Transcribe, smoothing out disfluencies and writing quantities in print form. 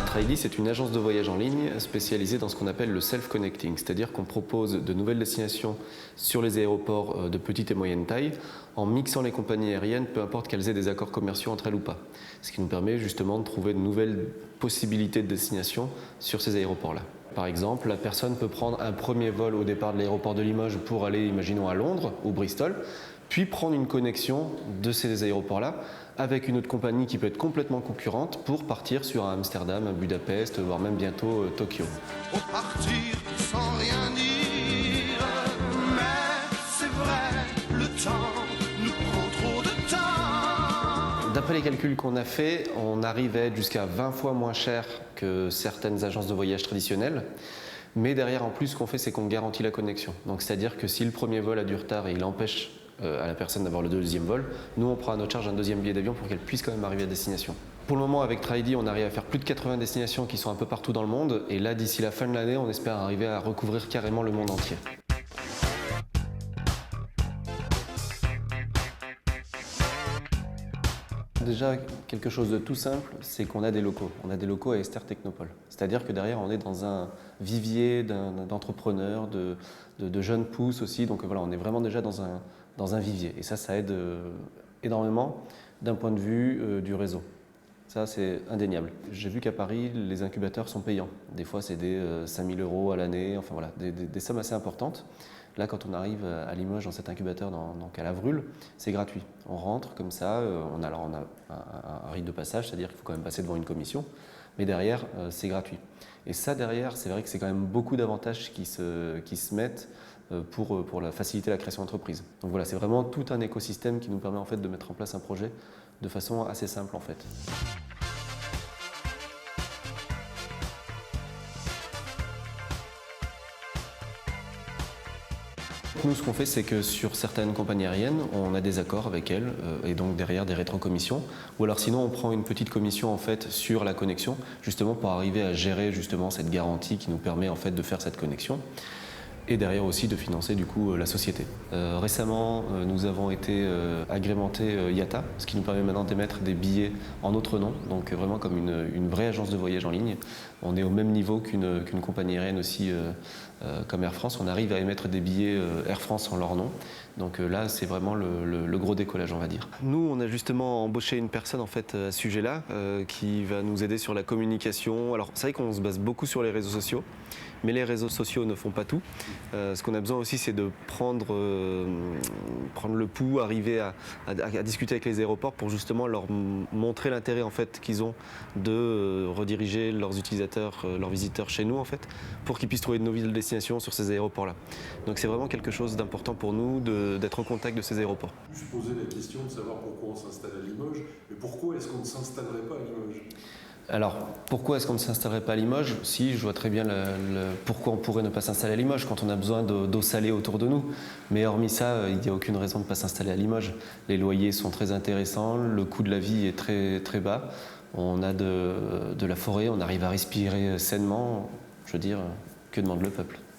Tridy, c'est une agence de voyage en ligne spécialisée dans ce qu'on appelle le self-connecting, c'est-à-dire qu'on propose de nouvelles destinations sur les aéroports de petite et moyenne taille en mixant les compagnies aériennes, peu importe qu'elles aient des accords commerciaux entre elles ou pas. Ce qui nous permet justement de trouver de nouvelles possibilités de destination sur ces aéroports-là. Par exemple, la personne peut prendre un premier vol au départ de l'aéroport de Limoges pour aller, imaginons, à Londres ou Bristol, puis prendre une connexion de ces aéroports-là avec une autre compagnie qui peut être complètement concurrente pour partir sur un Amsterdam, un Budapest, voire même bientôt Tokyo. Pour partir sans rien dire, mais c'est vrai, le temps nous prend trop de temps. D'après les calculs qu'on a faits, on arrive à être jusqu'à 20 fois moins cher que certaines agences de voyage traditionnelles. Mais derrière, en plus, ce qu'on fait, c'est qu'on garantit la connexion. Donc, c'est-à-dire que si le premier vol a du retard et il empêche à la personne d'avoir le deuxième vol, nous, on prend à notre charge un deuxième billet d'avion pour qu'elle puisse quand même arriver à destination. Pour le moment, avec Tridy, on arrive à faire plus de 80 destinations qui sont un peu partout dans le monde. Et là, d'ici la fin de l'année, on espère arriver à recouvrir carrément le monde entier. Déjà, quelque chose de tout simple, c'est qu'on a des locaux. On a des locaux à Esther Technopole. C'est-à-dire que derrière, on est dans un vivier d'entrepreneurs, de jeunes pousses aussi. Donc voilà, on est vraiment déjà dans un vivier. Et ça aide énormément d'un point de vue du réseau. Ça, c'est indéniable. J'ai vu qu'à Paris, les incubateurs sont payants. Des fois, c'est des 5 000 € à l'année, enfin voilà, des sommes assez importantes. Là, quand on arrive à Limoges dans cet incubateur, donc à Lavrul, c'est gratuit. On rentre comme ça, on a un rite de passage, c'est-à-dire qu'il faut quand même passer devant une commission, mais derrière, c'est gratuit. Et ça, derrière, c'est vrai que c'est quand même beaucoup d'avantages qui se mettent pour faciliter la création d'entreprise. Donc voilà, c'est vraiment tout un écosystème qui nous permet en fait de mettre en place un projet de façon assez simple en fait. Nous, ce qu'on fait, c'est que sur certaines compagnies aériennes, on a des accords avec elles et donc derrière des rétrocommissions. Ou alors sinon, on prend une petite commission en fait sur la connexion, justement pour arriver à gérer justement cette garantie qui nous permet en fait de faire cette connexion. Et derrière aussi de financer du coup la société. Récemment, nous avons été agrémentés IATA, ce qui nous permet maintenant d'émettre des billets en notre nom, donc vraiment comme une vraie agence de voyage en ligne. On est au même niveau qu'une compagnie aérienne aussi comme Air France. On arrive à émettre des billets Air France en leur nom. Donc là, c'est vraiment le gros décollage, on va dire. Nous, on a justement embauché une personne en fait à ce sujet-là qui va nous aider sur la communication. Alors, c'est vrai qu'on se base beaucoup sur les réseaux sociaux, mais les réseaux sociaux ne font pas tout. Ce qu'on a besoin aussi, c'est de prendre le pouls, arriver à discuter avec les aéroports pour justement leur montrer l'intérêt en fait qu'ils ont de rediriger leurs utilisateurs, leurs visiteurs chez nous en fait, pour qu'ils puissent trouver de nouvelles destinations sur ces aéroports-là. Donc c'est vraiment quelque chose d'important pour nous d'être au contact de ces aéroports. Je posais la question de savoir pourquoi on s'installe à Limoges, mais pourquoi est-ce qu'on ne s'installerait pas à Limoges ? Alors, pourquoi est-ce qu'on ne s'installerait pas à Limoges? Si, je vois très bien pourquoi on pourrait ne pas s'installer à Limoges quand on a besoin d'eau salée autour de nous. Mais hormis ça, il n'y a aucune raison de ne pas s'installer à Limoges. Les loyers sont très intéressants, le coût de la vie est très, très bas. On a de la forêt, on arrive à respirer sainement. Je veux dire, que demande le peuple?